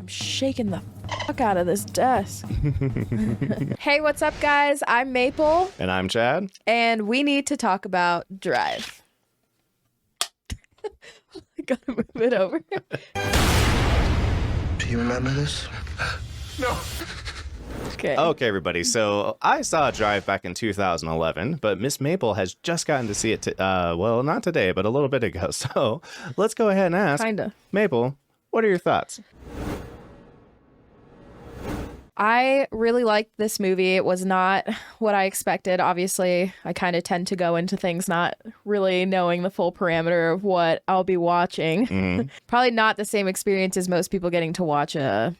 I'm shaking the fuck out of this desk. Hey, what's up, guys? I'm Maple. And I'm Chad. And we need to talk about Drive. I gotta move it over. Do you remember this? No. Okay, everybody. So I saw Drive back in 2011, but Miss Maple has just gotten to see it, well, not today, but a little bit ago. So let's go ahead and ask. Kinda. Maple, what are your thoughts? I really liked this movie. It was not what I expected. Obviously, I kind of tend to go into things not really knowing the full parameter of what I'll be watching. Mm-hmm. Probably not the same experience as most people getting to watch a,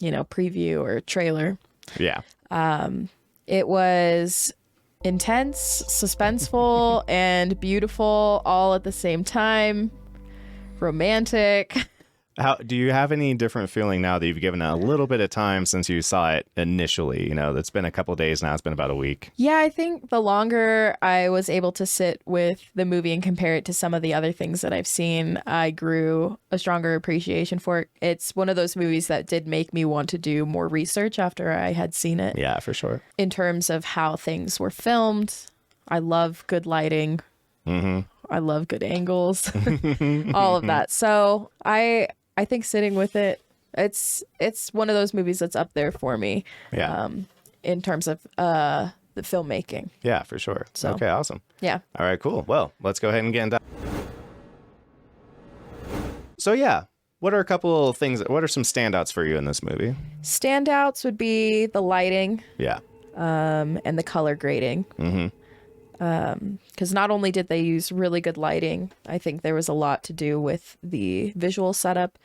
preview or trailer. Yeah. It was intense, suspenseful, and beautiful all at the same time. Romantic. How do you have any different feeling now that you've given it a little bit of time since you saw it initially? It's been a couple days now. It's been about a week. Yeah, I think the longer I was able to sit with the movie and compare it to some of the other things that I've seen, I grew a stronger appreciation for it. It's one of those movies that did make me want to do more research after I had seen it. Yeah, for sure. In terms of how things were filmed, I love good lighting. Mm-hmm. I love good angles, all of that. So I think sitting with it, it's one of those movies that's up there for me. Yeah. In terms of the filmmaking. Yeah, for sure. So, okay, awesome. Yeah. All right, cool. Well, let's go ahead and get into. So yeah, what are some standouts for you in this movie? Standouts would be the lighting. Yeah. And the color grading. Mm-hmm. Because not only did they use really good lighting, I think there was a lot to do with the visual setup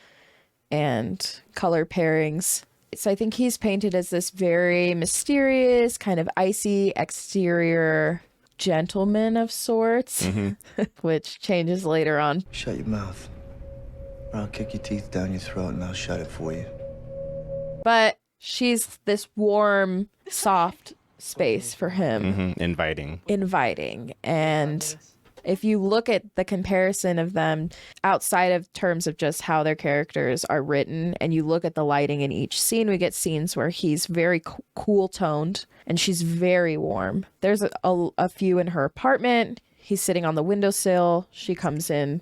and color pairings. So I think he's painted as this very mysterious, kind of icy exterior gentleman of sorts, mm-hmm. which changes later on. Shut your mouth, or I'll kick your teeth down your throat and I'll shut it for you. But she's this warm, soft space for him. Mm-hmm. Inviting. And if you look at the comparison of them outside of terms of just how their characters are written, and you look at the lighting in each scene, we get scenes where he's very cool toned and she's very warm. There's a few in her apartment. He's sitting on the windowsill. She comes in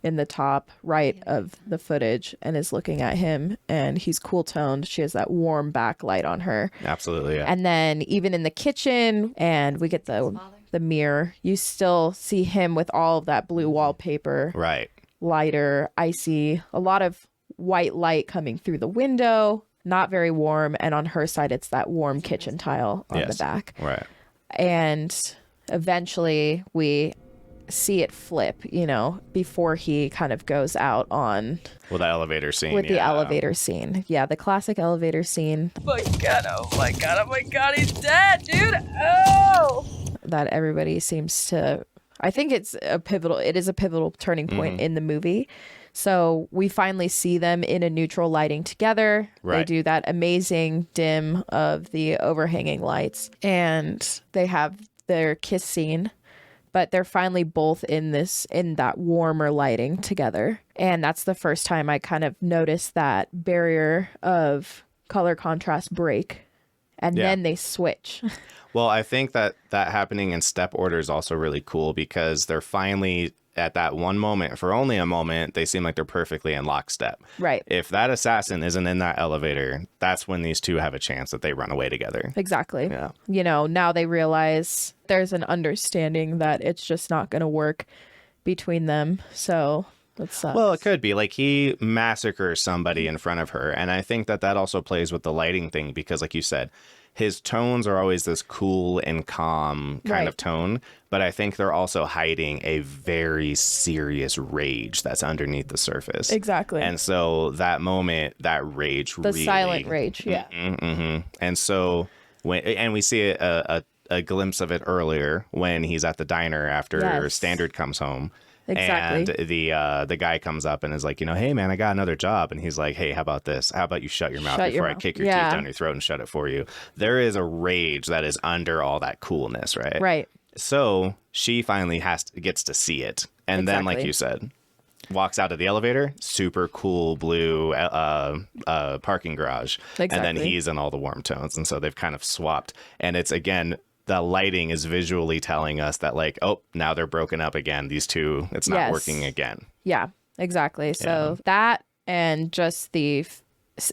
the top right of the footage and is looking at him, and he's cool toned. She has that warm backlight on her. Absolutely, yeah. And then even in the kitchen, and we get the mirror, you still see him with all of that blue wallpaper. Right. Lighter, icy, a lot of white light coming through the window, not very warm. And on her side, it's that warm kitchen tile on the back. Right. And eventually we see it flip, before he kind of goes out on the elevator scene. The elevator scene. Yeah, the classic elevator scene. Oh my god, he's dead, dude. Oh! That everybody seems to, I think it is a pivotal turning point in the movie. So we finally see them in a neutral lighting together. Right. They do that amazing dim of the overhanging lights, and they have their kiss scene. But they're finally both in that warmer lighting together. And that's the first time I kind of noticed that barrier of color contrast break. And then they switch. Well, I think that happening in step order is also really cool because they're finally at that one moment, for only a moment, they seem like they're perfectly in lockstep. Right. If that assassin isn't in that elevator, that's when these two have a chance that they run away together. Exactly. Yeah. Now they realize there's an understanding that it's just not going to work between them. So that's well, it could be like he massacres somebody in front of her. And I think that also plays with the lighting thing because, like you said, his tones are always this cool and calm kind of tone, but I think they're also hiding a very serious rage that's underneath the surface. Exactly. And so that moment, that rage, the silent rage, yeah. Mm-hmm. And so we see a glimpse of it earlier when he's at the diner after Standard comes home. Exactly. And the guy comes up and is like, hey, man, I got another job. And he's like, hey, how about this? How about you shut your mouth before I kick your teeth down your throat and shut it for you? There is a rage that is under all that coolness, right? Right. So she finally gets to see it. And then, like you said, walks out of the elevator, super cool blue parking garage. Exactly. And then he's in all the warm tones. And so they've kind of swapped. And it's, again, the lighting is visually telling us that, like, oh, now they're broken up again. These two, it's not working again. Yeah, exactly. So that and just the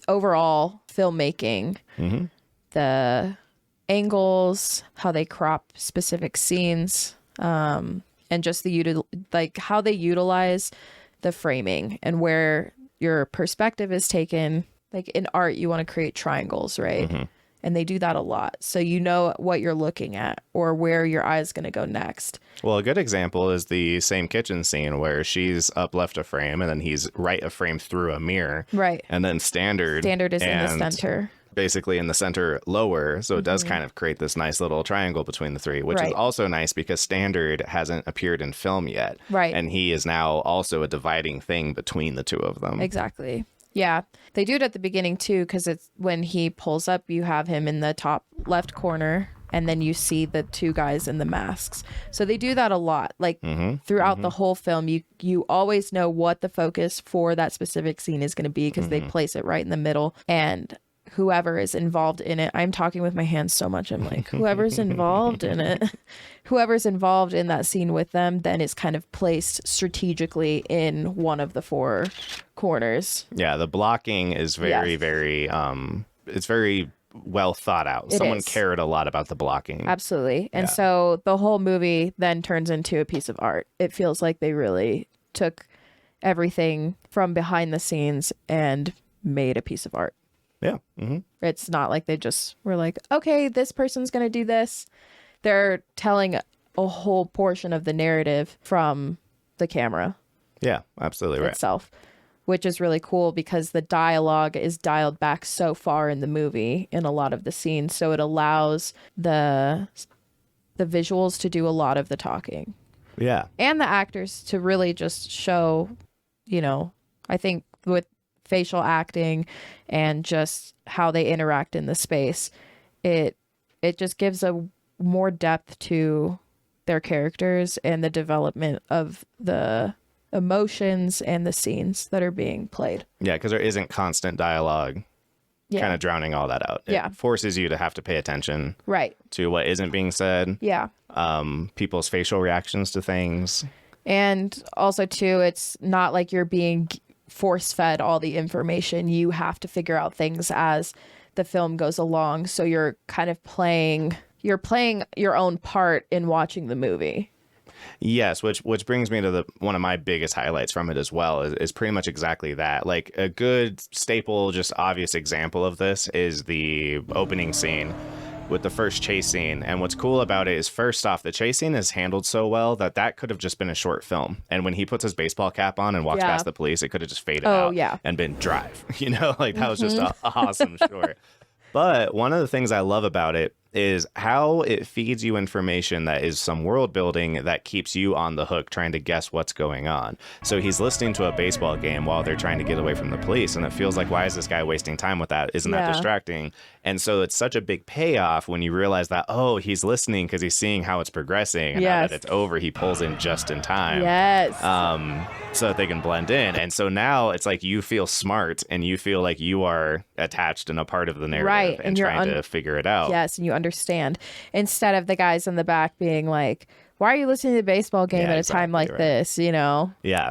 overall filmmaking, the angles, how they crop specific scenes, and just like how they utilize the framing and where your perspective is taken. Like in art, you want to create triangles, right? And they do that a lot. So you know what you're looking at or where your eye is going to go next. Well, a good example is the same kitchen scene where she's up left a frame and then he's right a frame through a mirror. Right. And then standard is in the center. Basically in the center lower. So it does kind of create this nice little triangle between the three, which is also nice because standard hasn't appeared in film yet. Right. And he is now also a dividing thing between the two of them. Exactly. Yeah, they do it at the beginning too, because it's when he pulls up, you have him in the top left corner, and then you see the two guys in the masks. So they do that a lot. Like throughout the whole film, you always know what the focus for that specific scene is going to be because they place it right in the middle. And whoever is involved in it, I'm talking with my hands so much. I'm like, whoever's involved in it, whoever's involved in that scene with them, then is kind of placed strategically in one of the four corners. Yeah, the blocking is very, it's very well thought out. Someone cared a lot about the blocking. Absolutely. And so the whole movie then turns into a piece of art. It feels like they really took everything from behind the scenes and made a piece of art. Yeah. It's not like they just were like, okay, this person's going to do this. They're telling a whole portion of the narrative from the camera. Yeah, absolutely right. Itself, which is really cool because the dialogue is dialed back so far in the movie in a lot of the scenes. So it allows the visuals to do a lot of the talking. Yeah. And the actors to really just show, I think with facial acting and just how they interact in the space, it just gives a more depth to their characters and the development of the emotions and the scenes that are being played. Yeah, because there isn't constant dialogue kind of drowning all that out. It forces you to have to pay attention to what isn't being said. Yeah. People's facial reactions to things. And also, too, it's not like you're being force-fed all the information. You have to figure out things as the film goes along. So you're kind of playing your own part in watching the movie. Yes, which brings me to one of my biggest highlights from it as well is pretty much exactly that. Like a good staple, just obvious example of this is the opening scene with the first chase scene. And what's cool about it is, first off, the chase scene is handled so well that could have just been a short film. And when he puts his baseball cap on and walks past the police, it could have just faded out and been drive. Like that was just an awesome short. But one of the things I love about it is how it feeds you information that is some world building that keeps you on the hook trying to guess what's going on. So he's listening to a baseball game while they're trying to get away from the police, and it feels like, why is this guy wasting time with that? Isn't that distracting? And so it's such a big payoff when you realize that, oh, he's listening because he's seeing how it's progressing, and now that it's over, he pulls in just in time. So that they can blend in. And so now it's like you feel smart and you feel like you are attached and a part of the narrative and trying to figure it out. Yes, and you understand. Instead of the guys in the back being like, why are you listening to the baseball game at a time like this, Yeah,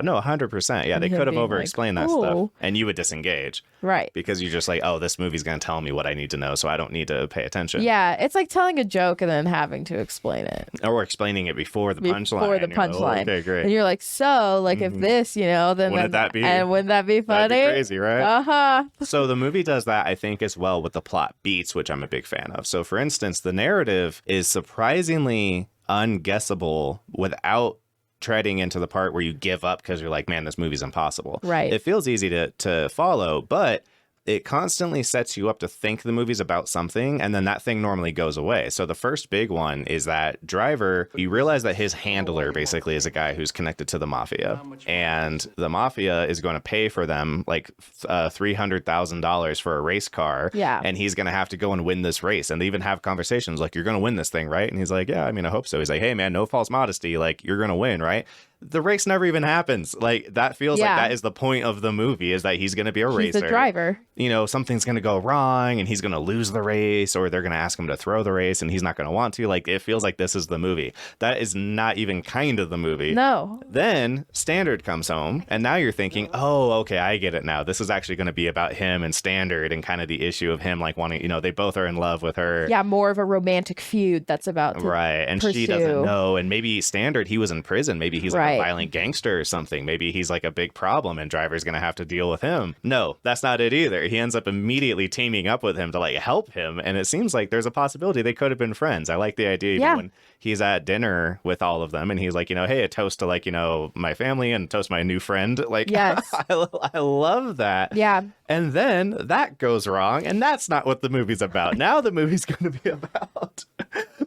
no, 100%. Yeah, they could have over-explained that stuff. And you would disengage. Right. Because you're just like, oh, this movie's going to tell me what I need to know, so I don't need to pay attention. Yeah, it's like telling a joke and then having to explain it. Or explaining it before the punchline. Before the punchline. Like, oh, okay, great. And you're like, so, like, if this, then... Wouldn't that be... And wouldn't that be funny? That'd be crazy, right? Uh-huh. So the movie does that, I think, as well with the plot beats, which I'm a big fan of. So, for instance, the narrative is surprisingly unguessable without treading into the part where you give up because you're like, man, this movie's impossible. Right. It feels easy to follow, but it constantly sets you up to think the movie's about something, and then that thing normally goes away. So the first big one is that Driver, you realize that his handler basically is a guy who's connected to the mafia, and the mafia is going to pay for them like $300,000 for a race car, and he's going to have to go and win this race. And they even have conversations like, you're going to win this thing, right? And he's like, yeah, I mean, I hope so. He's like, hey, man, no false modesty. Like, you're going to win, right? the race never even happens. Like, that feels like that is the point of the movie, is that he's going to be a racer. He's the driver. You know, something's going to go wrong and he's going to lose the race, or they're going to ask him to throw the race and he's not going to want to. Like, it feels like this is the movie. That is not even kind of the movie. No. Then Standard comes home and now you're thinking, oh, okay, I get it now. This is actually going to be about him and Standard and kind of the issue of him, like, wanting, you know, they both are in love with her. Yeah, more of a romantic feud that's about to right. And pursue. She doesn't know. And maybe Standard, he was in prison. Maybe he's like a violent gangster or something. Maybe he's like a big problem and Driver's going to have to deal with him. No, that's not it either. He ends up immediately teaming up with him to like help him. And it seems like there's a possibility they could have been friends. I like the idea even when he's at dinner with all of them and he's like, you know, hey, a toast to like, you know, my family and toast my new friend. Like, yes. I love that. Yeah. And then that goes wrong. And that's not what the movie's about. Now the movie's going to be about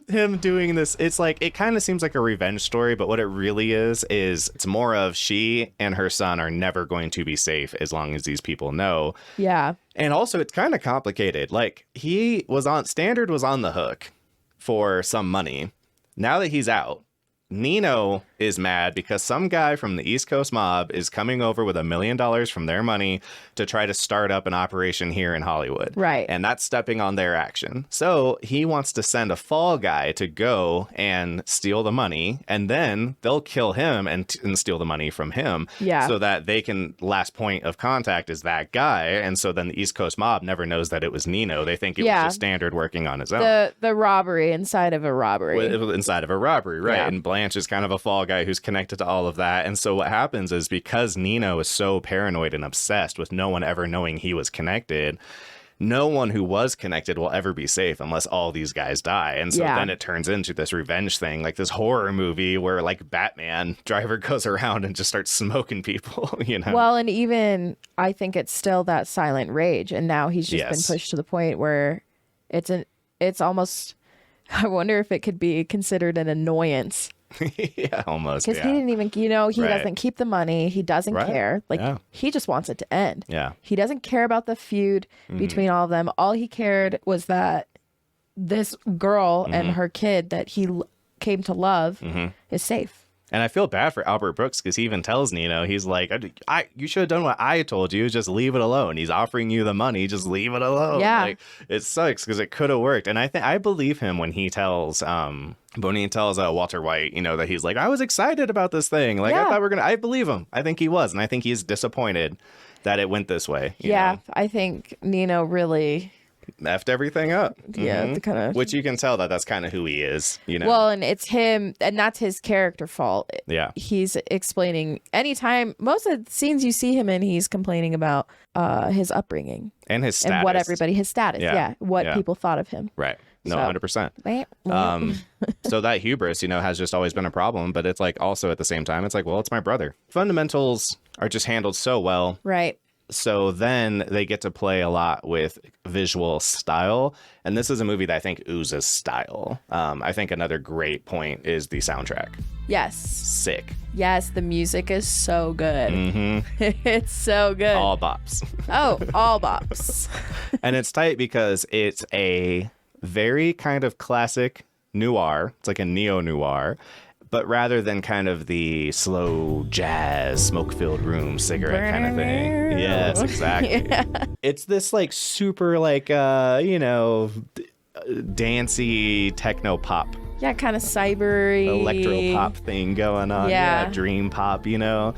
him doing this. It's like, it kind of seems like a revenge story, but what it really is it's more of she and her son are never going to be safe as long as these people know. Yeah. And also it's kind of complicated. Like, Standard was on the hook for some money. Now that he's out, Nino is mad because some guy from the East Coast mob is coming over with $1 million from their money to try to start up an operation here in Hollywood. Right. And that's stepping on their action. So he wants to send a fall guy to go and steal the money, and then they'll kill him and steal the money from him. Yeah. So that they can, last point of contact is that guy. And so then the East Coast mob never knows that it was Nino. They think it was just Standard working on his own. The robbery inside of a robbery. Inside of a robbery, right. Yeah. And Blanche is kind of a fall guy who's connected to all of that. And so what happens is, because Nino is so paranoid and obsessed with no one ever knowing he was connected, no one who was connected will ever be safe unless all these guys die. And so then it turns into this revenge thing, like this horror movie where, like Batman, Driver goes around and just starts smoking people, you know? Well, and even I think it's still that silent rage. And now he's just been pushed to the point where it's almost, I wonder if it could be considered an annoyance. Yeah, almost. Because he didn't even, he doesn't keep the money. He doesn't care. Like, he just wants it to end. Yeah. He doesn't care about the feud between all of them. All he cared was that this girl and her kid that he came to love is safe. And I feel bad for Albert Brooks because he even tells Nino, he's like, you should have done what I told you, just leave it alone. He's offering you the money, just leave it alone. Yeah. Like, it sucks because it could have worked. And I believe him when he tells Walter White, you know, that he's like, I was excited about this thing. Like, I thought I believe him. I think he was. And I think he's disappointed that it went this way. You know? I think Nino really effed everything up. Yeah, kind of. Which you can tell that's kind of who he is, you know. Well, and it's him, and that's his character fault. Yeah, he's explaining anytime. Most of the scenes you see him in, he's complaining about his upbringing and his status, and his status. Yeah, what people thought of him. Right. No, 100%. So that hubris, you know, has just always been a problem. But it's like, also at the same time, it's like, well, it's my brother. Fundamentals are just handled so well. Right. So then they get to play a lot with visual style. And this is a movie that I think oozes style. I think another great point is the soundtrack. Yes. Sick. Yes, the music is so good. It's so good. All bops. Oh, all bops. And it's tight because it's a very kind of classic noir. It's like a neo-noir. But rather than kind of the slow jazz, smoke-filled room cigarette kind of thing. Yes, exactly. It's this like super like, dancey techno pop. Yeah, kind of cyber-y. Electro pop thing going on. Yeah, dream pop, you know,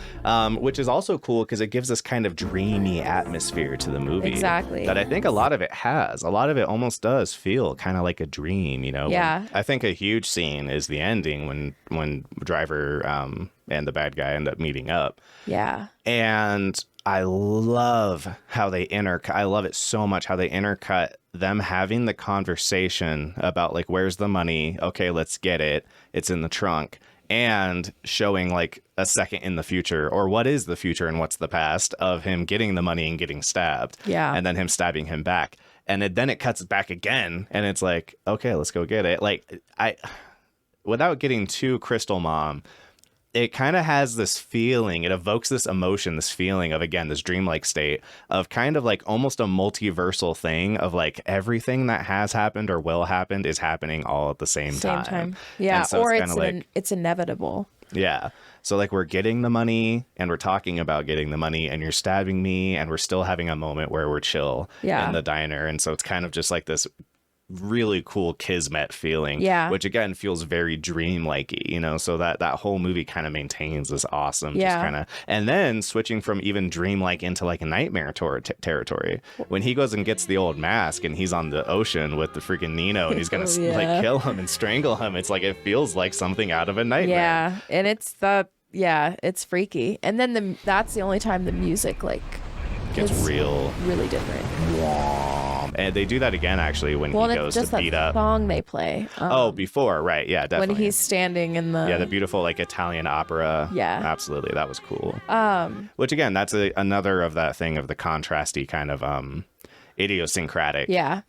which is also cool because it gives this kind of dreamy atmosphere to the movie. Exactly. That I think a lot of it has. A lot of it almost does feel kind of like a dream, you know. Yeah. I think a huge scene is the ending when Driver and the bad guy end up meeting up. Yeah. And I love how they I love it so much how they intercut them having the conversation about like, where's the money? Okay, let's get it. It's in the trunk. And showing like a second in the future, or what is the future and what's the past of him getting the money and getting stabbed. Yeah. And then him stabbing him back. And then it cuts back again. And it's like, okay, let's go get it. Like, without getting too Crystal Mom, it kind of has this feeling, it evokes this emotion, this feeling of, again, this dreamlike state of kind of like almost a multiversal thing of like everything that has happened or will happen is happening all at the same time. Yeah, so or it's it's inevitable. Yeah. So like we're getting the money and we're talking about getting the money and you're stabbing me and we're still having a moment where we're chill in the diner. And so it's kind of just like this really cool kismet feeling, which again feels very dreamlike, you know, so that whole movie kind of maintains this awesome just kind of, and then switching from even dreamlike into like a nightmare territory when he goes and gets the old mask and he's on the ocean with the freaking Nino and he's gonna like kill him and strangle him. It's like it feels like something out of a nightmare. And it's it's freaky. And then that's the only time the music like gets really different. And they do that again actually when he goes to beat up. Song they play. Before, right? Yeah, definitely. When he's standing in the the beautiful like Italian opera. Yeah, absolutely, that was cool. Which again, that's another of that thing of the contrasty kind of idiosyncratic. Yeah.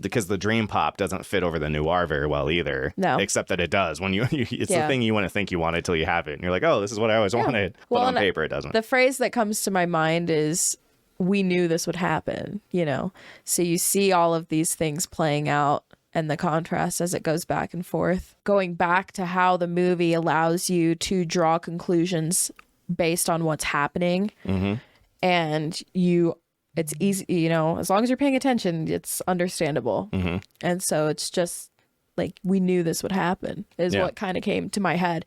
Because the dream pop doesn't fit over the noir very well either. No. Except that it does. When it's the thing you want to think you want until you have it. And you're like, oh, this is what I always wanted. Well, but on paper, it doesn't. The phrase that comes to my mind is, we knew this would happen, you know? So you see all of these things playing out and the contrast as it goes back and forth. Going back to how the movie allows you to draw conclusions based on what's happening. Mm-hmm. And it's easy, you know, as long as you're paying attention, it's understandable. Mm-hmm. And so it's just like, we knew this would happen is what kind of came to my head.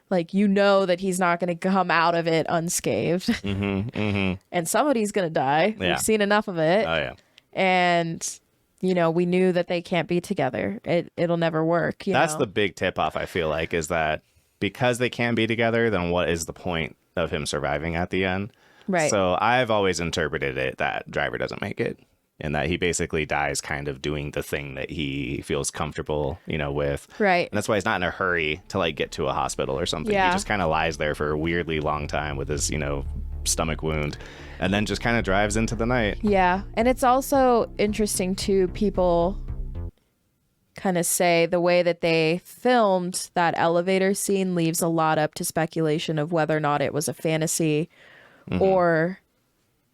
Like, you know that he's not going to come out of it unscathed. Mm-hmm, mm-hmm. And somebody's going to die. Yeah. We've seen enough of it. Oh, yeah. And, you know, we knew that they can't be together. It'll never work. That's the big tip-off, I feel like, is that because they can't be together, then what is the point of him surviving at the end? Right. So I've always interpreted it that Driver doesn't make it. And that he basically dies kind of doing the thing that he feels comfortable, you know, with. Right. And that's why he's not in a hurry to like get to a hospital or something. Yeah. He just kind of lies there for a weirdly long time with his, you know, stomach wound and then just kind of drives into the night. Yeah. And it's also interesting too, people kind of say the way that they filmed that elevator scene leaves a lot up to speculation of whether or not it was a fantasy or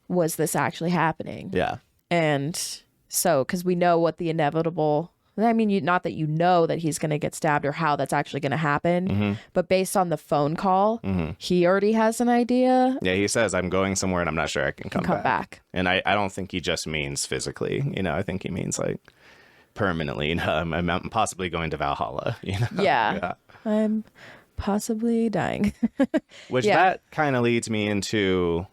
was this actually happening. Yeah. And so, because we know what the inevitable, I mean, not that you know that he's going to get stabbed or how that's actually going to happen, but based on the phone call, he already has an idea. Yeah, he says, I'm going somewhere and I'm not sure I can come back. And I don't think he just means physically, you know, I think he means like permanently, you know, I'm possibly going to Valhalla, you know? Yeah. I'm possibly dying. Which that kind of leads me into...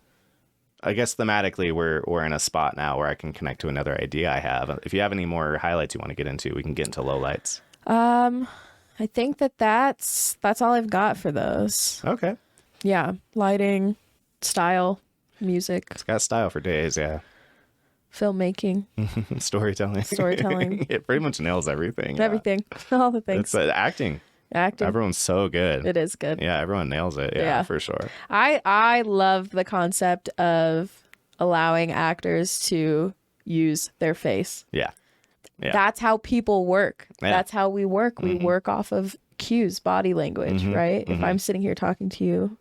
I guess thematically we're in a spot now where I can connect to another idea I have. If you have any more highlights you want to get into, we can get into lowlights. I think that's all I've got for those. Okay. Yeah, lighting, style, music. It's got style for days, yeah. Filmmaking. Storytelling. It pretty much nails everything. Everything. All the things. It's acting. Everyone's so good. It is good. Yeah, everyone nails it. Yeah, for sure. I love the concept of allowing actors to use their face. Yeah. That's how people work. Yeah. That's how we work. We work off of cues, body language, right? If I'm sitting here talking to you,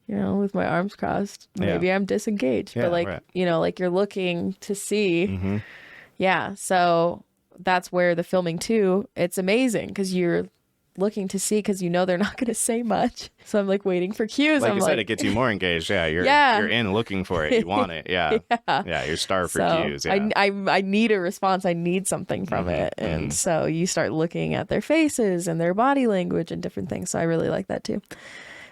you know, with my arms crossed, maybe I'm disengaged. But like, you know, like you're looking to see. Yeah. So that's where the filming too, it's amazing because you're looking to see because you know they're not going to say much. So I'm like waiting for cues. Like you said, it gets you more engaged. Yeah, you're in looking for it. You want it. Yeah, you're starved for cues. Yeah. I need a response. I need something from it. And so you start looking at their faces and their body language and different things. So I really like that too.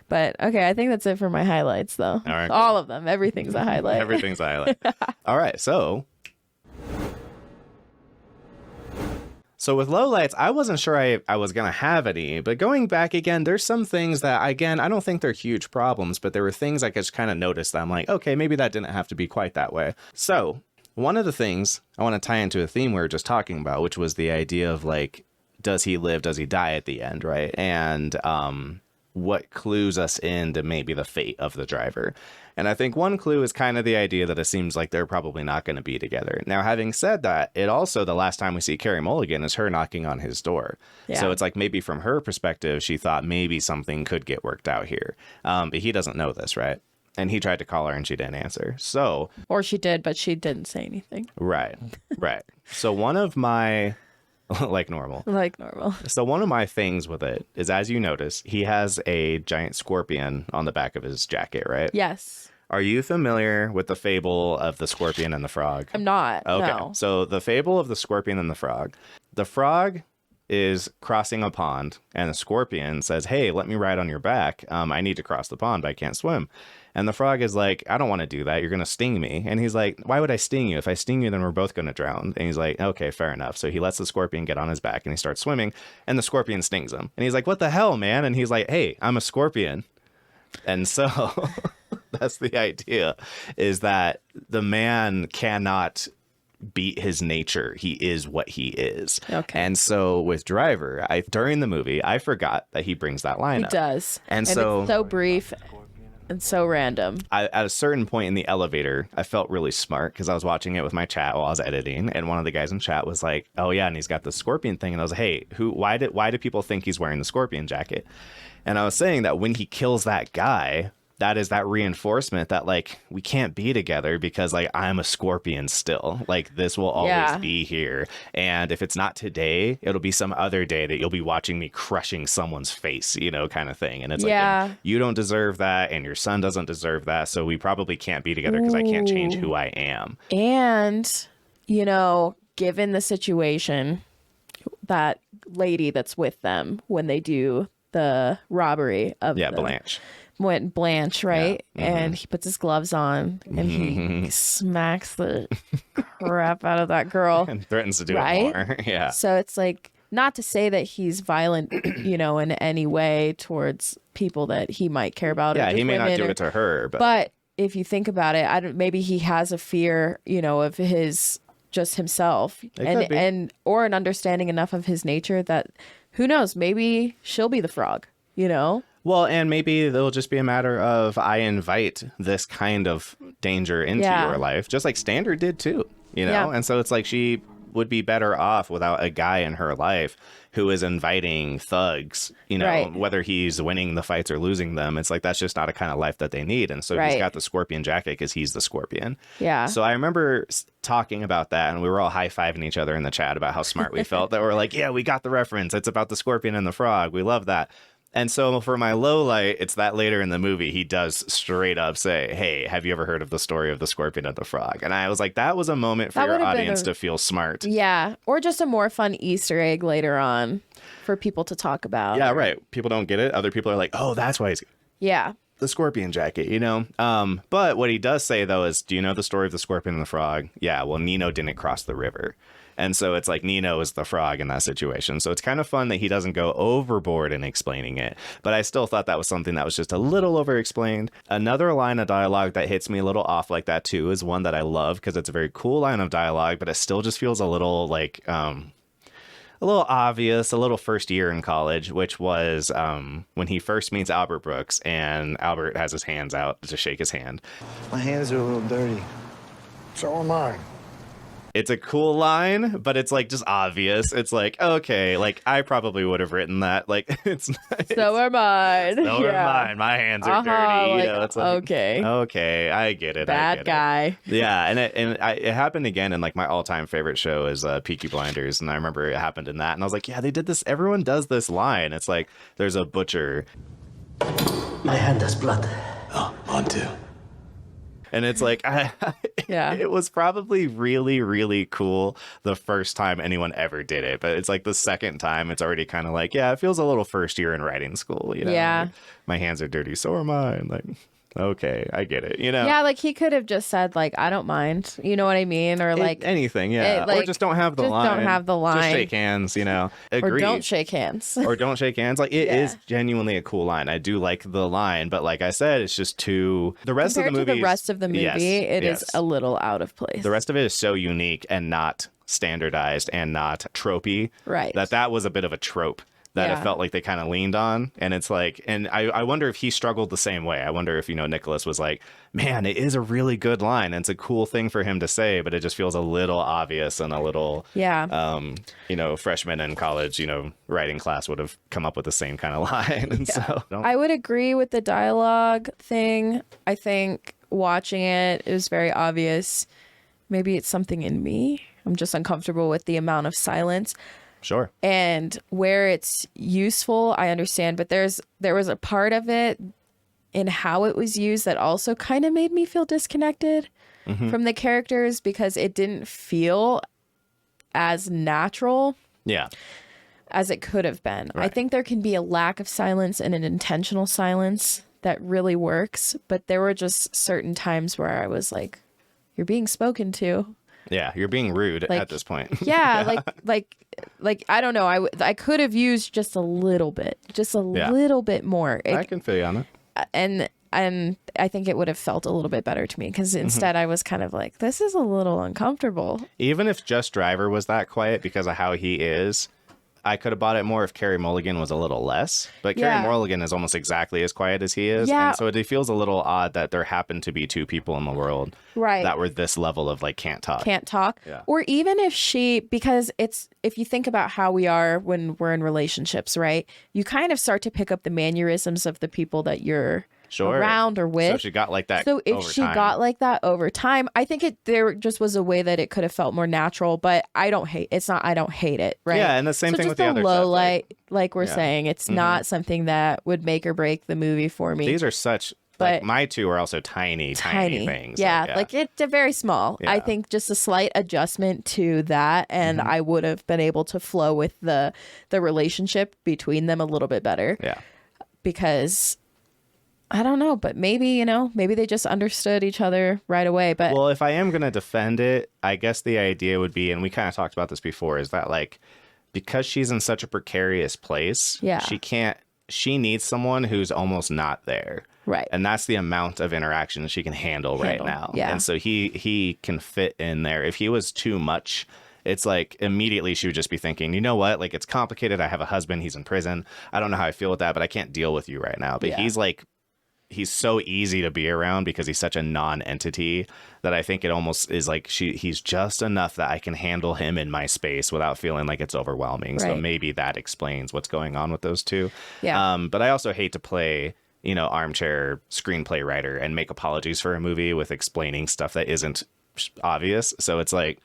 But okay, I think that's it for my highlights though. All right, all of them. Everything's a highlight. Everything's a highlight. All right, so with lowlights, I wasn't sure I was going to have any, but going back again, there's some things that, again, I don't think they're huge problems, but there were things I just kind of noticed that I'm like, okay, maybe that didn't have to be quite that way. So one of the things I want to tie into a theme we were just talking about, which was the idea of like, does he live, does he die at the end, right? And what clues us into maybe the fate of the driver. And I think one clue is kind of the idea that it seems like they're probably not going to be together. Now, having said that, it also, the last time we see Carey Mulligan is her knocking on his door. Yeah. So it's like maybe from her perspective, she thought maybe something could get worked out here. But he doesn't know this, right? And he tried to call her and she didn't answer. So, or she did, but she didn't say anything. Right. So one of my like normal. Like normal. So one of my things with it is, as you notice, he has a giant scorpion on the back of his jacket, right? Yes. Are you familiar with the fable of the scorpion and the frog? I'm not. Okay. No. So the fable of the scorpion and the frog is crossing a pond, and the scorpion says, hey, let me ride on your back. I need to cross the pond, but I can't swim. And the frog is like, I don't want to do that. You're going to sting me. And he's like, why would I sting you? If I sting you, then we're both going to drown. And he's like, okay, fair enough. So he lets the scorpion get on his back and he starts swimming, and the scorpion stings him. And he's like, what the hell, man? And he's like, hey, I'm a scorpion. And so that's the idea, is that the man cannot beat his nature. He is what he is. Okay. And so with Driver, during the movie, I forgot that he brings that line He up. does. And so it's so brief and so random. At a certain point in the elevator, I felt really smart because I was watching it with my chat while I was editing, and one of the guys in chat was like, oh yeah, and he's got the scorpion thing. And I was like, hey, why do people think he's wearing the scorpion jacket? And I was saying that when he kills that guy, that is that reinforcement that, like, we can't be together because, like, I'm a scorpion still. Like, this will always be here. And if it's not today, it'll be some other day that you'll be watching me crushing someone's face, you know, kind of thing. And it's like, and you don't deserve that, and your son doesn't deserve that. So we probably can't be together because I can't change who I am. And, you know, given the situation, that lady that's with them when they do the robbery of Blanche. Blanche, right? Yeah. Mm-hmm. And he puts his gloves on and he smacks the crap out of that girl and threatens to do right? it more. Yeah. So it's like, not to say that he's violent, you know, in any way towards people that he might care about. Yeah, he may not do it to her, but if you think about it, maybe he has a fear, you know, of just himself, or an understanding enough of his nature that, who knows, maybe she'll be the frog, you know? Well, and maybe it'll just be a matter of, I invite this kind of danger into your life, just like Standard did too, you know? And so it's like she would be better off without a guy in her life who is inviting thugs, you know, whether he's winning the fights or losing them. It's like, that's just not a kind of life that they need. And so he's got the scorpion jacket because he's the scorpion. Yeah. So I remember talking about that, and we were all high-fiving each other in the chat about how smart we felt, that we're like, yeah, we got the reference. It's about the scorpion and the frog. We love that. And so for my low light, it's that later in the movie, he does straight up say, hey, have you ever heard of the story of the scorpion and the frog? And I was like, that was a moment for your audience to feel smart. Yeah. Or just a more fun Easter egg later on for people to talk about. Yeah, right. People don't get it. Other people are like, oh, that's why he's the scorpion jacket, you know? But what he does say, though, is, do you know the story of the scorpion and the frog? Yeah, well, Nino didn't cross the river. And so it's like Nino is the frog in that situation. So it's kind of fun that he doesn't go overboard in explaining it. But I still thought that was something that was just a little over-explained. Another line of dialogue that hits me a little off like that, too, is one that I love because it's a very cool line of dialogue, but it still just feels a little like... a little obvious, a little first year in college, which was when he first meets Albert Brooks, and Albert has his hands out to shake his hand. My hands are a little dirty. So am I. It's a cool line, but it's like just obvious. It's like, okay, like I probably would have written that. Like it's so am I. So am I. My hands are dirty. Like, you know, it's like, okay, I get it. Bad guy. Yeah, and it happened again in like my all-time favorite show is Peaky Blinders, and I remember it happened in that, and I was like, yeah, they did this. Everyone does this line. It's like there's a butcher. My hand has blood. Oh, on too. And it's like, it was probably really, really cool the first time anyone ever did it. But it's like the second time, it's already kind of like, yeah, it feels a little first year in writing school. You know? Yeah. Like, my hands are dirty, so are mine. Like, okay, I get it. You know? Yeah, like he could have just said, like, I don't mind. You know what I mean? Or like anything, yeah. Or just don't have the line. Don't have the line. Just shake hands, you know. Agreed. Or don't shake hands. Or don't shake hands. Like, it is genuinely a cool line. I do like the line, but like I said, it's just too... The rest Compared of the movie... to the rest of the movie, it is a little out of place. The rest of it is so unique and not standardized and not tropey. Right. That was a bit of a trope that it felt like they kind of leaned on. And it's like, and I wonder if he struggled the same way. I wonder if, you know, Nicholas was like, man, it is a really good line. And it's a cool thing for him to say, but it just feels a little obvious and a little, you know, freshmen in college, you know, writing class would have come up with the same kind of line. And so I would agree with the dialogue thing. I think watching it was very obvious. Maybe it's something in me. I'm just uncomfortable with the amount of silence. Sure. And where it's useful, I understand, but there was a part of it in how it was used that also kind of made me feel disconnected from the characters, because it didn't feel as natural Yeah. as it could have been. I Right. think there can be a lack of silence and an intentional silence that really works, but there were just certain times where I was like, you're being spoken to. Yeah. You're being rude Like, at this point. Yeah, like I don't know. I could have used just a little bit, little bit more. I can feel you on it. And I think it would have felt a little bit better to me, because instead I was kind of like, this is a little uncomfortable. Even if just Driver was that quiet because of how he is, I could have bought it more if Carey Mulligan was a little less. But Yeah. Carey Mulligan is almost exactly as quiet as he is. Yeah. And so it feels a little odd that there happened to be two people in the world Right. that were this level of like can't talk. Can't talk. Yeah. Or even if because if you think about how we are when we're in relationships, right? You kind of start to pick up the mannerisms of the people that you're Sure. around or with. So she got like that. So if over she time. got like that over time, I think there just was a way that it could have felt more natural, but I don't hate it, right? Yeah, and the same So thing just with the a other low stuff, light, like we're Yeah. saying, it's not something that would make or break the movie for me. These are such. But- Like my two are also tiny things. Yeah, like it's very small. I Yeah. think just a slight adjustment to that, and I would have been able to flow with the relationship between them a little bit better. Yeah. Because I don't know, but maybe they just understood each other right away. But Well, if I am going to defend it, I guess the idea would be, and we kind of talked about this before, is that like, because she's in such a precarious place, Yeah. she needs someone who's almost not there. Right. And that's the amount of interaction she can handle right now. Yeah. And so he can fit in there. If he was too much, it's like immediately she would just be thinking, you know what? Like, it's complicated. I have a husband. He's in prison. I don't know how I feel with that, but I can't deal with you right now. But Yeah. he's so easy to be around because he's such a non-entity that I think it almost is like he's just enough that I can handle him in my space without feeling like it's overwhelming. So Right. maybe that explains what's going on with those two. Yeah. But I also hate to play, armchair screenplay writer and make apologies for a movie with explaining stuff that isn't obvious. So it's like,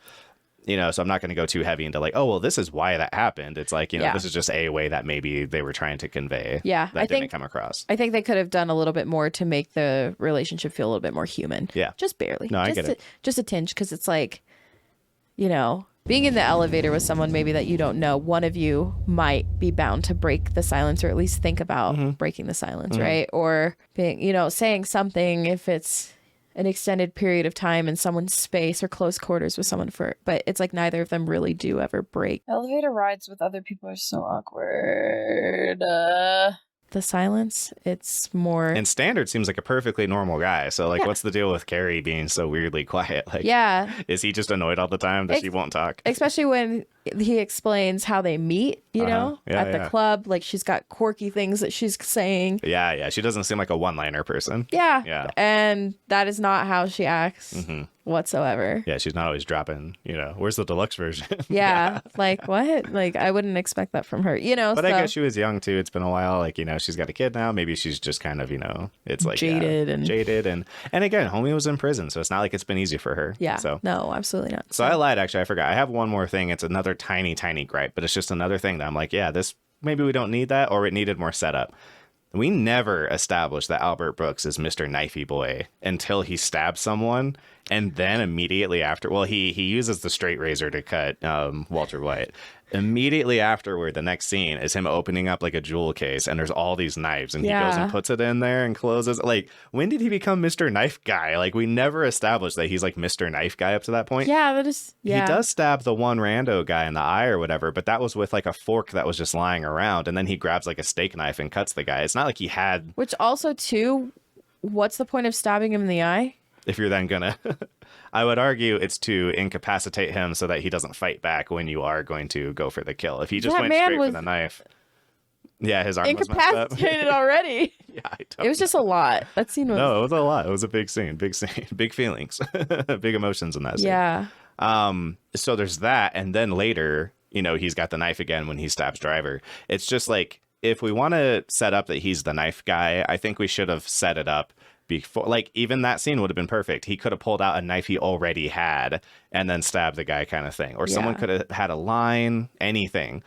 so I'm not going to go too heavy into like, oh, well, this is why that happened. It's like, Yeah. this is just a way that maybe they were trying to convey. Yeah, That I didn't think- come across. I think they could have done a little bit more to make the relationship feel a little bit more human. Yeah. Just barely. No, I just get it. Just a tinge, because it's like, being in the elevator with someone maybe that you don't know, one of you might be bound to break the silence, or at least think about breaking the silence, right? Or being, saying something if it's an extended period of time in someone's space or close quarters with someone but it's like neither of them really do ever break. Elevator rides with other people are so awkward. The silence, it's more. And Standard seems like a perfectly normal guy. So, like, Yeah. what's the deal with Carrie being so weirdly quiet? Like, Yeah, is he just annoyed all the time that she won't talk? especially when he explains how they meet, Yeah, at the yeah. club. Like, she's got quirky things that she's saying. Yeah. She doesn't seem like a one-liner person. Yeah. Yeah. And that is not how she acts whatsoever. Yeah, she's not always dropping, where's the deluxe version? Yeah. Like, what? Like, I wouldn't expect that from her, But I so guess she was young too. It's been a while. Like, she's got a kid now. Maybe she's just kind of, it's like Jaded and- jaded. And again, homie was in prison. So it's not like it's been easy for her. Yeah. So No, absolutely not. I lied, actually. I forgot. I have one more thing. It's another tiny gripe, but it's just another thing that I'm like, yeah, this, maybe we don't need that, or it needed more setup. We never established that Albert Brooks is Mr. Knifey Boy until he stabs someone. And then immediately after, well, he uses the straight razor to cut Walter White. Immediately afterward, the next scene is him opening up like a jewel case, and there's all these knives, and he goes Yeah. and puts it in there and closes. Like, when did he become Mr. Knife Guy? Like, we never established that he's like Mr. Knife Guy up to that point. Yeah, that is. Yeah. He does stab the one rando guy in the eye or whatever, but that was with like a fork that was just lying around, and then he grabs like a steak knife and cuts the guy. It's not like he had. Which also, too, what's the point of stabbing him in the eye? If you're then gonna, I would argue it's to incapacitate him so that he doesn't fight back when you are going to go for the kill. If he just That went man straight was for the knife, yeah, his arm was messed up. Incapacitated already. Yeah, I don't It was just a lot. That scene was. No, it was a lot. It was a big scene, big feelings, big emotions in that scene. Yeah. So there's that, and then later, he's got the knife again when he stabs Driver. It's just like, if we want to set up that he's the knife guy, I think we should have set it up before. Like, even that scene would have been perfect. He could have pulled out a knife he already had and then stabbed the guy kind of thing. Or someone could have had a line, anything.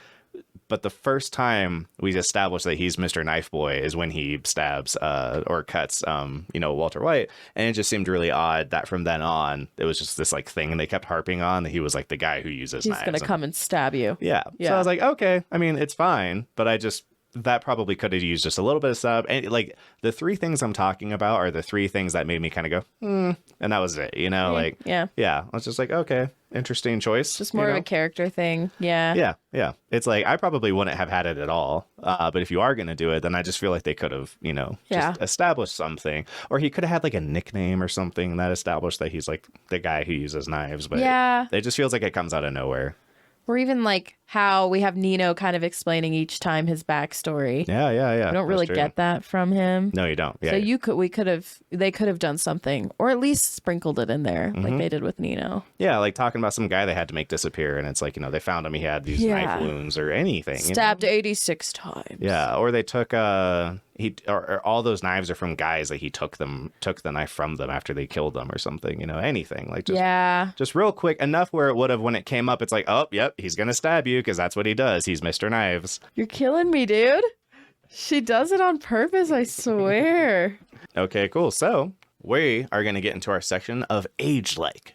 But the first time we established that he's Mr. Knife Boy is when he stabs or cuts, Walter White. And it just seemed really odd that from then on, it was just this like thing. And they kept harping on that he was like the guy who uses knives. He's going to come and stab you. Yeah. So I was like, okay, I mean, it's fine. But that probably could have used just a little bit of sub. And like the three things I'm talking about are the three things that made me kind of go, and that was it, like, yeah. I was just like, okay, interesting choice. Just more of a character thing. Yeah. Yeah. It's like, I probably wouldn't have had it at all. But if you are going to do it, then I just feel like they could have, just established something, or he could have had like a nickname or something that established that he's like the guy who uses knives. But it just feels like it comes out of nowhere. Or even like how we have Nino kind of explaining each time his backstory. Yeah. We don't really get that from him. No, you don't. Yeah. So they could have done something, or at least sprinkled it in there like they did with Nino. Yeah, like talking about some guy they had to make disappear, and it's like, they found him, he had these knife wounds or anything. Stabbed 86 times. Yeah, or they took or all those knives are from guys that he took the knife from them after they killed them or something, anything. Like just real quick enough where it would have, when it came up, it's like, oh, yep, he's gonna stab you because that's what he does. He's Mr. Knives. You're killing me, dude. She does it on purpose, I swear. Okay, cool. So we are going to get into our section of Age Like.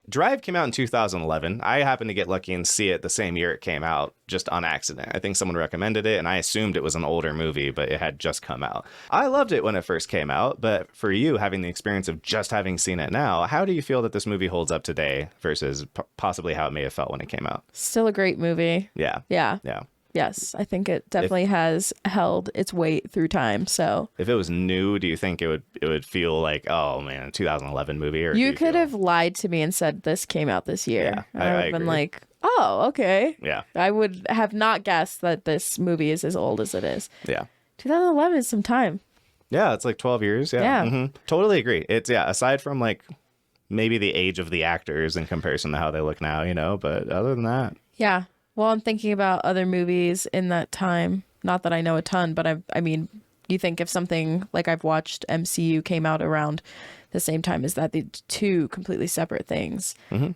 Drive came out in 2011. I happened to get lucky and see it the same year it came out, just on accident. I think someone recommended it, and I assumed it was an older movie, but it had just come out. I loved it when it first came out, but for you, having the experience of just having seen it now, how do you feel that this movie holds up today versus possibly how it may have felt when it came out? Still a great movie. Yeah. Yes, I think it definitely has held its weight through time. So if it was new, do you think it would feel like, oh man, 2011 movie? Or you could have lied to me and said this came out this year. Yeah, I would have been like, oh, okay. Yeah. I would have not guessed that this movie is as old as it is. Yeah. 2011 is some time. Yeah, it's like 12 years. Yeah. Totally agree. It's, aside from like maybe the age of the actors in comparison to how they look now, but other than that. Yeah. Well, I'm thinking about other movies in that time. Not that I know a ton, but I mean, you think if something like I've watched MCU came out around the same time as that, the two completely separate things. And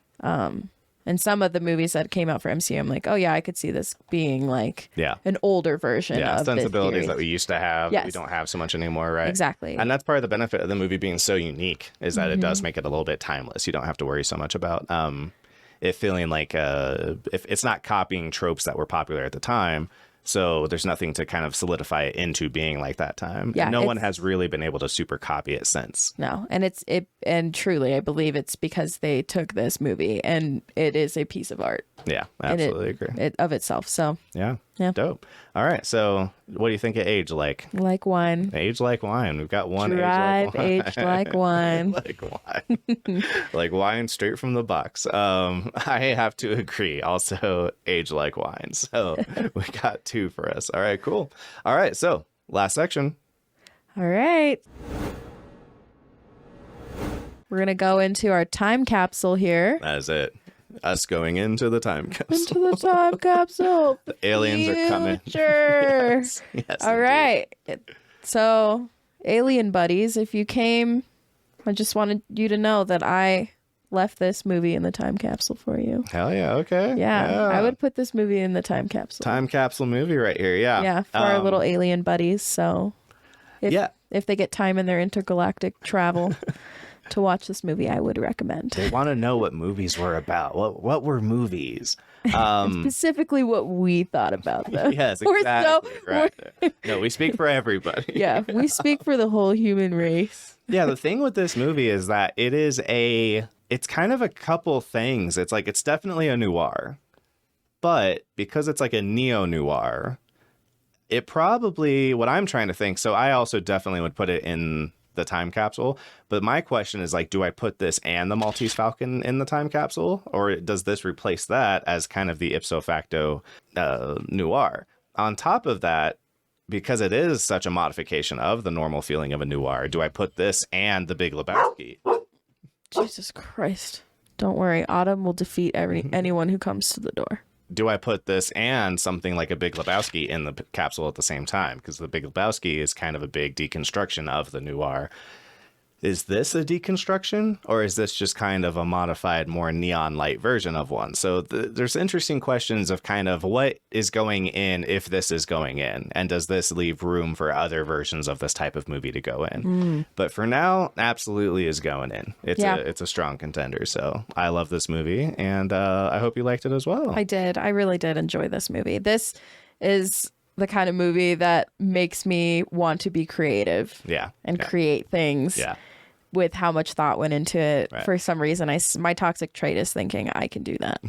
some of the movies that came out for MCU, I'm like, oh yeah, I could see this being like an older version of sensibilities that we used to have that we Yes. don't have so much anymore, right? Exactly. And that's part of the benefit of the movie being so unique, is that it does make it a little bit timeless. You don't have to worry so much about it feeling like if it's not copying tropes that were popular at the time. So there's nothing to kind of solidify it into being like that time. Yeah, and no one has really been able to super copy it since. No, and truly, I believe it's because they took this movie and it is a piece of art. Yeah, absolutely agree. It of itself. So yeah, Yeah. Dope. All right, so what do you think of Age Like? like wine. Age Like Wine. We've got one Drive aged like wine. like wine. Like wine straight from the box. I have to agree. Also, Age Like Wine. So we got two for us. All right, cool. All right, so last section. All right. We're going to go into our time capsule here. That is it. Us going into the time capsule. Into the time capsule. The aliens are coming. Future. Yes, All indeed. right. So, alien buddies, if you came, I just wanted you to know that I left this movie in the time capsule for you. Hell yeah, okay. Yeah, I would put this movie in the time capsule. Time capsule movie right here, yeah. Yeah, for our little alien buddies. So, if they get time in their intergalactic travel to watch this movie, I would recommend. They want to know what movies were about. What were movies? Specifically what we thought about them. Yes, We're exactly. Right. No, we speak for everybody. Yeah, we speak for the whole human race. Yeah, the thing with this movie is that it's kind of a couple things. It's definitely a noir, but because it's like a neo-noir, it probably, what I'm trying to think, so I also definitely would put it in the time capsule, but my question is like, do I put this and the Maltese Falcon in the time capsule, or does this replace that as kind of the ipso facto noir? On top of that, because it is such a modification of the normal feeling of a noir, do I put this and the Big Lebowski? Jesus Christ. Don't worry, Autumn will defeat anyone who comes to the door. do I put this and something like a Big Lebowski in the capsule at the same time? Because the Big Lebowski is kind of a big deconstruction of the noir. Is this a deconstruction, or is this just kind of a modified, more neon light version of one? So there's interesting questions of kind of what is going in if this is going in, and does this leave room for other versions of this type of movie to go in? But for now, absolutely is going in. It's a strong contender. So I love this movie, and I hope you liked it as well. I did. I really did enjoy this movie. This is the kind of movie that makes me want to be creative. And create things. With how much thought went into it. For some reason, my toxic trait is thinking I can do that.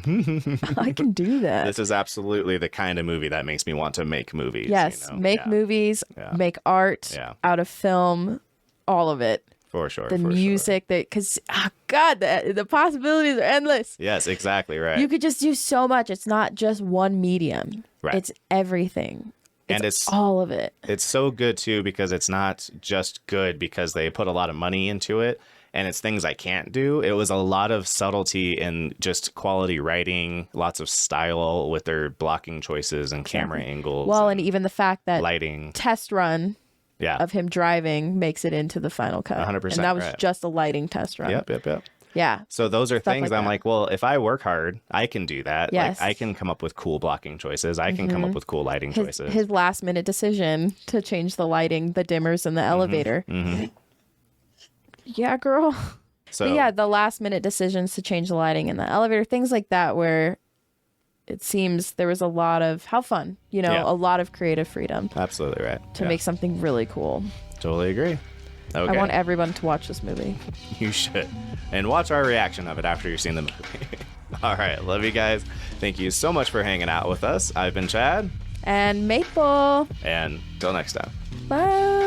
I can do that. This is absolutely the kind of movie that makes me want to make movies. Yes, make movies, make art out of film, all of it. For sure. The music, because, God, the possibilities are endless. Yes, exactly right. You could just do so much. It's not just one medium. It's everything. And it's all of it. It's so good, too, because it's not just good because they put a lot of money into it and it's things I can't do. It was a lot of subtlety and just quality writing, lots of style with their blocking choices and camera angles. Well, and even the fact that lighting test run of him driving makes it into the final cut. 100%. And that was just a lighting test run. Yep. Yeah. So those are things like I'm that. like, well, if I work hard, I can do that. Yes. Like, I can come up with cool blocking choices. I can come up with cool lighting choices. His last minute decision to change the lighting, the dimmers in the elevator. Yeah, girl. So But yeah, the last minute decisions to change the lighting in the elevator, things like that, where it seems there was a lot of, how fun, a lot of creative freedom absolutely right. to make something really cool. Totally agree. Okay. I want everyone to watch this movie. You should. And watch our reaction of it after you've seen the movie. All right. Love you guys. Thank you so much for hanging out with us. I've been Chad. And Maple. And till next time. Bye.